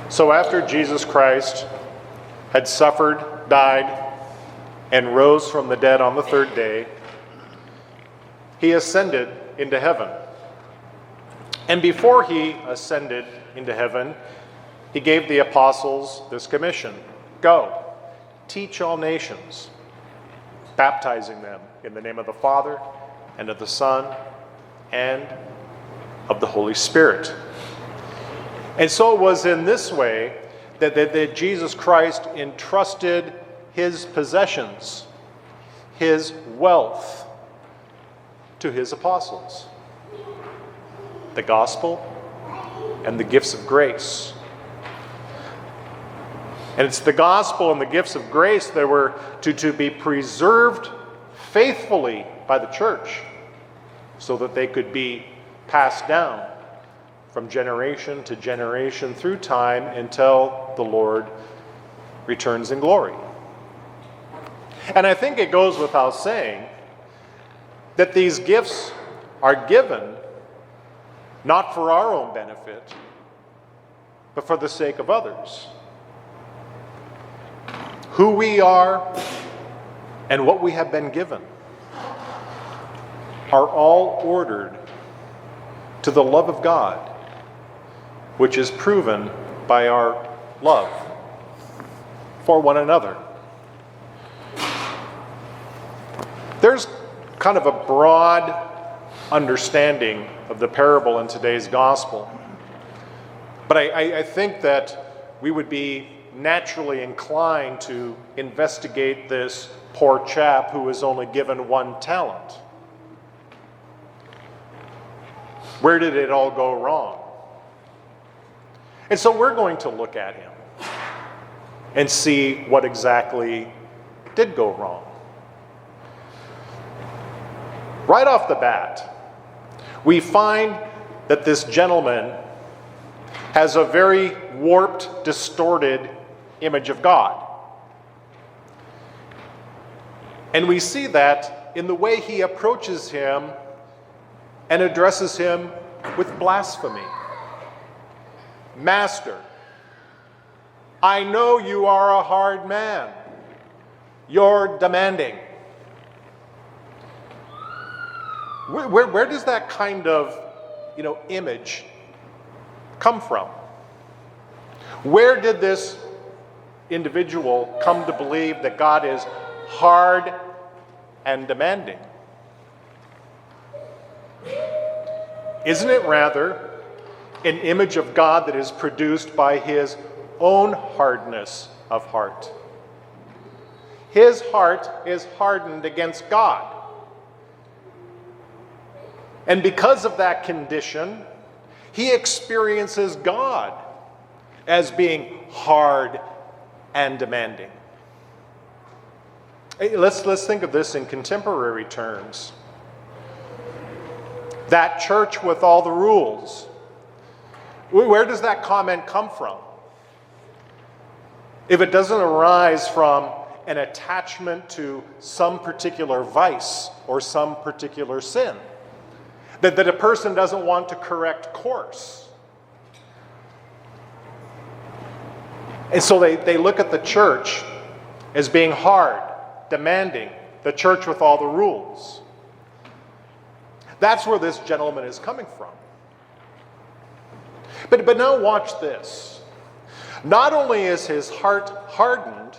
So after Jesus Christ had suffered, died, and rose from the dead on the third day, he ascended into heaven. And before he ascended into heaven, he gave the apostles this commission: go, teach all nations, baptizing them in the name of the Father, and of the Son, and of the Holy Spirit. And so it was in this way that Jesus Christ entrusted his possessions, his wealth, to his apostles: the gospel and the gifts of grace. And it's the gospel and the gifts of grace that were to be preserved faithfully by the church, so that they could be passed down from generation to generation through time until the Lord returns in glory. And I think it goes without saying that these gifts are given not for our own benefit, but for the sake of others. Who we are and what we have been given are all ordered to the love of God, which is proven by our love for one another. There's kind of a broad understanding of the parable in today's gospel, but I think that we would be naturally inclined to investigate this poor chap who was only given one talent. Where did it all go wrong? And so we're going to look at him and see what exactly did go wrong. Right off the bat, we find that this gentleman has a very warped, distorted image of God. And we see that in the way he approaches him and addresses him with blasphemy. Master, I know you are a hard man. You're demanding. Where does that kind of, image come from? Where did this individual come to believe that God is hard and demanding? Isn't it rather an image of God that is produced by his own hardness of heart? His heart is hardened against God. And because of that condition, he experiences God as being hard and demanding. Let's think of this in contemporary terms. That church with all the rules. Where does that comment come from? If it doesn't arise from an attachment to some particular vice or some particular sin, that a person doesn't want to correct course. And so they look at the church as being hard, demanding, the church with all the rules. That's where this gentleman is coming from. But now watch this. Not only is his heart hardened,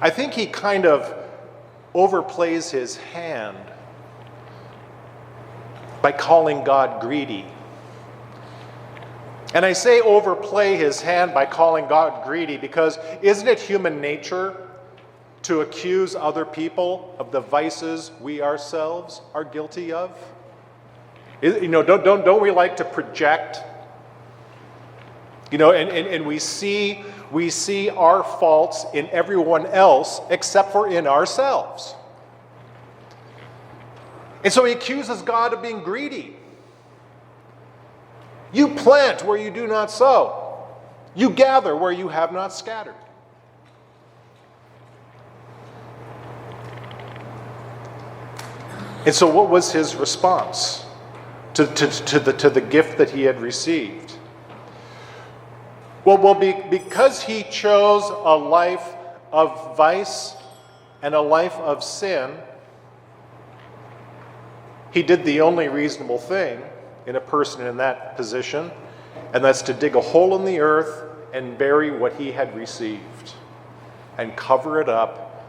I think he kind of overplays his hand by calling God greedy. And I say overplay his hand by calling God greedy because isn't it human nature to accuse other people of the vices we ourselves are guilty of? Don't we like to project? And we see our faults in everyone else except for in ourselves. And so he accuses God of being greedy. You plant where you do not sow. You gather where you have not scattered. And so what was his response to the gift that he had received? Because he chose a life of vice and a life of sin, he did the only reasonable thing in a person in that position, and that's to dig a hole in the earth and bury what he had received and cover it up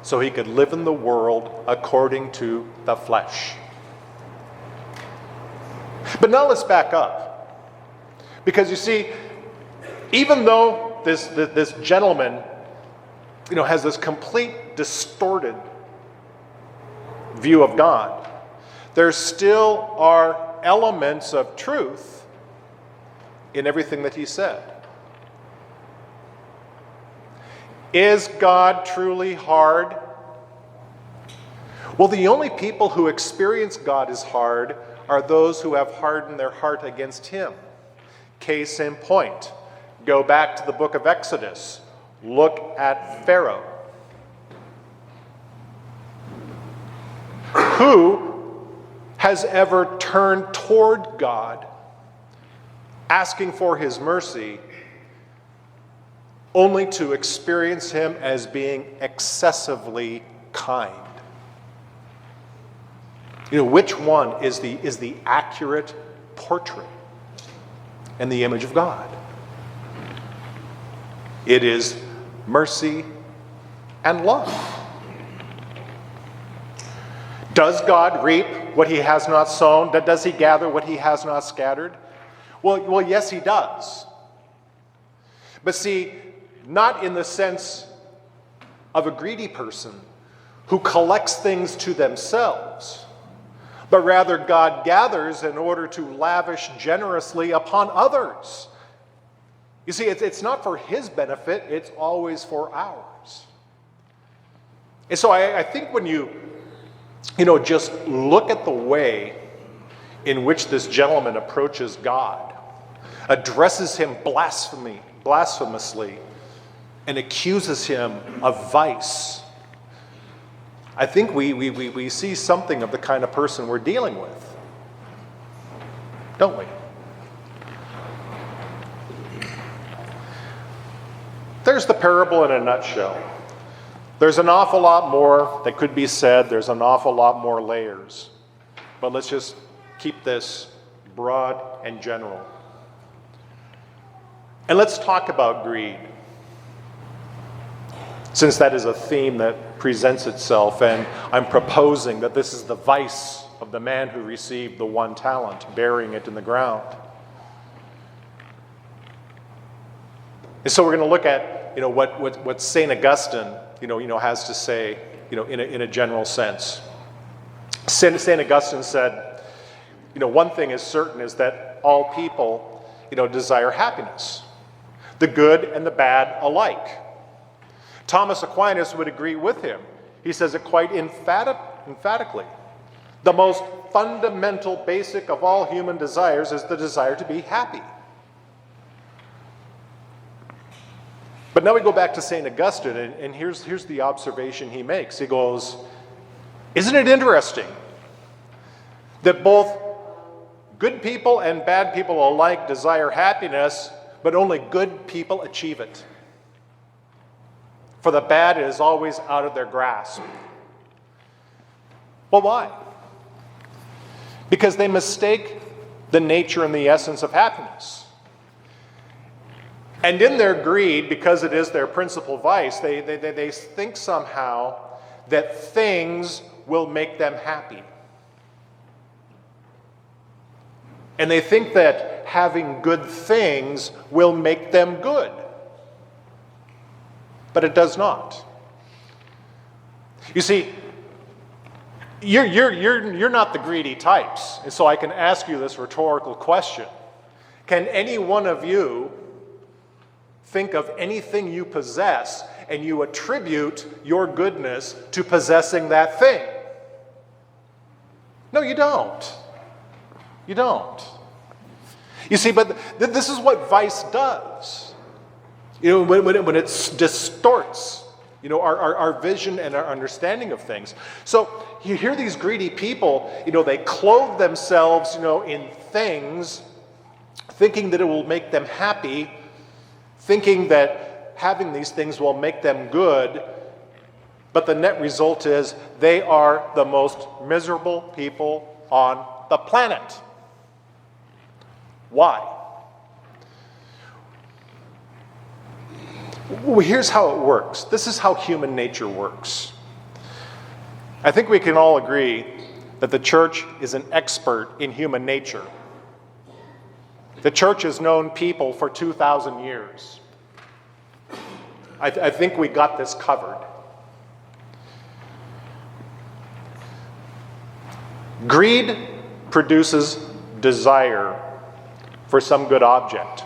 so he could live in the world according to the flesh. But now let's back up. Because you see, even though this gentleman, has this complete distorted view of God, there still are elements of truth in everything that he said. Is God truly hard? Well, the only people who experience God as hard are those who have hardened their heart against him. Case in point, go back to the book of Exodus. Look at Pharaoh. Who has ever turned toward God, asking for his mercy, only to experience him as being excessively kind? Which one is the accurate portrait and the image of God? It is mercy and love. Does God reap what he has not sown? Does he gather what he has not scattered? Well, yes, he does. But see, not in the sense of a greedy person who collects things to themselves, but rather God gathers in order to lavish generously upon others. You see, it's not for his benefit, it's always for ours. And so I think when you just look at the way in which this gentleman approaches God, addresses him blasphemously, and accuses him of vice, I think we see something of the kind of person we're dealing with, don't we? There's the parable in a nutshell. There's an awful lot more that could be said. There's an awful lot more layers. But let's just keep this broad and general. And let's talk about greed, since that is a theme that presents itself, and I'm proposing that this is the vice of the man who received the 1 talent, burying it in the ground. And so we're going to look at what St. Augustine has to say in a general sense. St. Augustine said, one thing is certain is that all people desire happiness, the good and the bad alike. Thomas Aquinas would agree with him. He says it quite emphatically. The most fundamental, basic of all human desires is the desire to be happy. But now we go back to St. Augustine, and here's the observation he makes. He goes, isn't it interesting that both good people and bad people alike desire happiness, but only good people achieve it? For the bad is always out of their grasp. Well, why? Because they mistake the nature and the essence of happiness. And in their greed, because it is their principal vice, they think somehow that things will make them happy. And they think that having good things will make them good. But it does not. You see, you're not the greedy types. And so I can ask you this rhetorical question. Can any one of you think of anything you possess and you attribute your goodness to possessing that thing? No, you don't. You don't. You see, but this is what vice does. When it distorts, our vision and our understanding of things. So you hear these greedy people, they clothe themselves, in things, thinking that it will make them happy, thinking that having these things will make them good, but the net result is they are the most miserable people on the planet. Why? Well, here's how it works. This is how human nature works. I think we can all agree that the church is an expert in human nature. The church has known people for 2,000 years. I think we got this covered. Greed produces desire for some good object.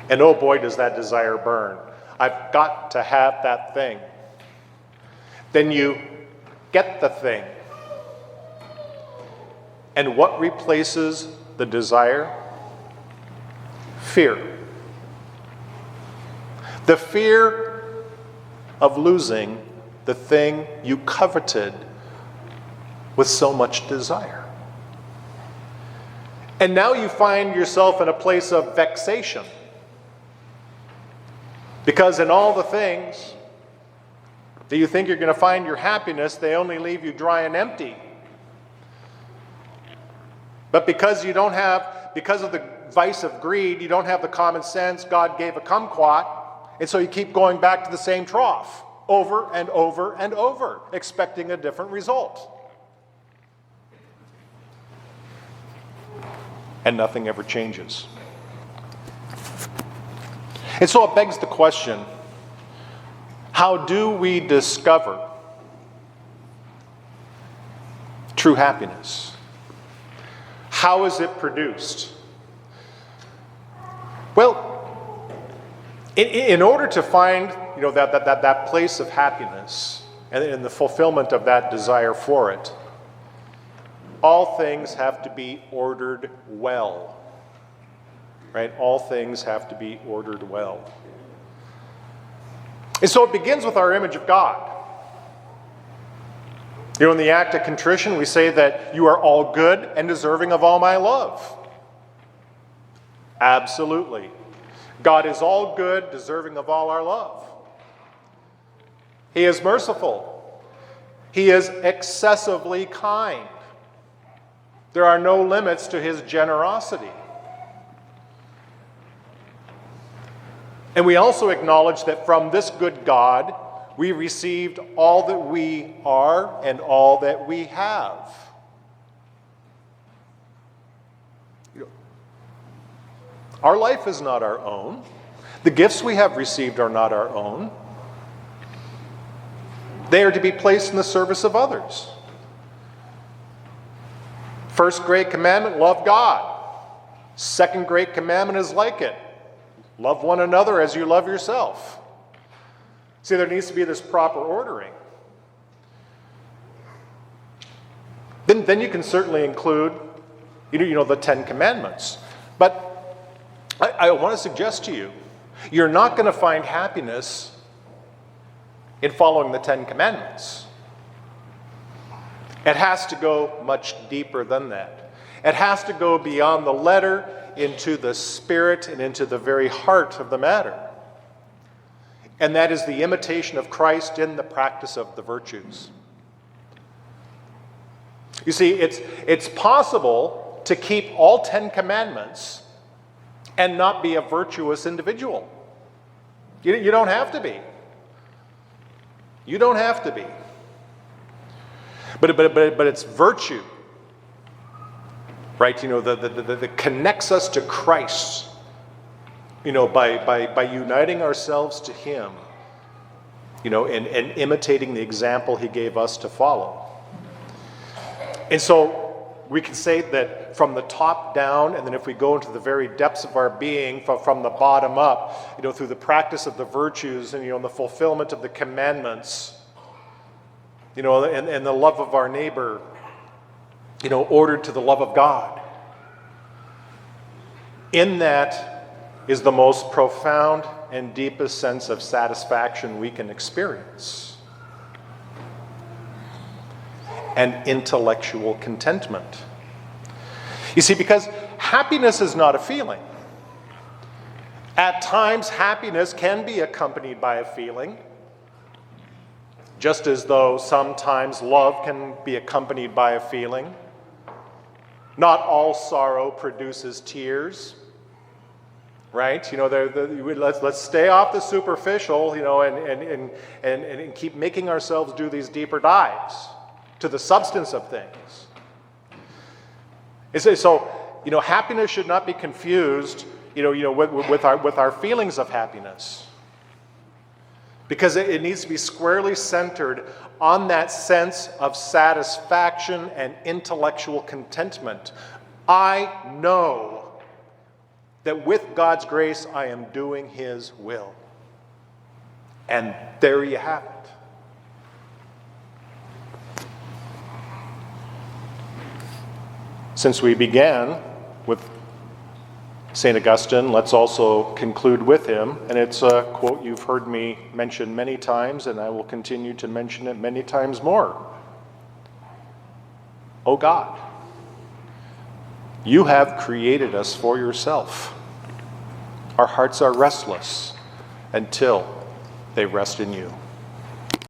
And oh boy, does that desire burn. I've got to have that thing. Then you get the thing. And what replaces the desire? Fear. The fear of losing the thing you coveted with so much desire. And now you find yourself in a place of vexation. Because in all the things that you think you're going to find your happiness, they only leave you dry and empty. But because of the vice of greed, you don't have the common sense God gave a kumquat, and so you keep going back to the same trough over and over and over, expecting a different result. And nothing ever changes. And so it begs the question, how do we discover true happiness? How is it produced? Well, in order to find that place of happiness and the fulfillment of that desire for it, all things have to be ordered well. Right? All things have to be ordered well. And so it begins with our image of God. In the act of contrition, we say that you are all good and deserving of all my love. Absolutely. God is all good, deserving of all our love. He is merciful. He is excessively kind. There are no limits to his generosity. And we also acknowledge that from this good God, we received all that we are and all that we have. Our life is not our own. The gifts we have received are not our own. They are to be placed in the service of others. First great commandment, love God. Second great commandment is like it. Love one another as you love yourself. See, there needs to be this proper ordering. Then you can certainly include, the 10 Commandments. But I want to suggest to you, you're not going to find happiness in following the 10 Commandments. It has to go much deeper than that. It has to go beyond the letter into the spirit and into the very heart of the matter. And that is the imitation of Christ in the practice of the virtues. You see, it's possible to keep all 10 commandments and not be a virtuous individual. You don't have to be. You don't have to be. But it's virtue, right? That connects us to Christ, by uniting ourselves to him, and imitating the example he gave us to follow. And so we can say that from the top down, and then if we go into the very depths of our being, from the bottom up, through the practice of the virtues and, the fulfillment of the commandments, and the love of our neighbor, ordered to the love of God. In that is the most profound and deepest sense of satisfaction we can experience. And intellectual contentment. You see, because happiness is not a feeling. At times, happiness can be accompanied by a feeling, just as though sometimes love can be accompanied by a feeling. Not all sorrow produces tears, right? Let's stay off the superficial, and keep making ourselves do these deeper dives to the substance of things. So, happiness should not be confused, with our feelings of happiness, because it needs to be squarely centered on that sense of satisfaction and intellectual contentment. I know that with God's grace, I am doing His will. And there you have it. Since we began with St. Augustine, let's also conclude with him. And it's a quote you've heard me mention many times, and I will continue to mention it many times more. O God, you have created us for yourself. Our hearts are restless until they rest in you.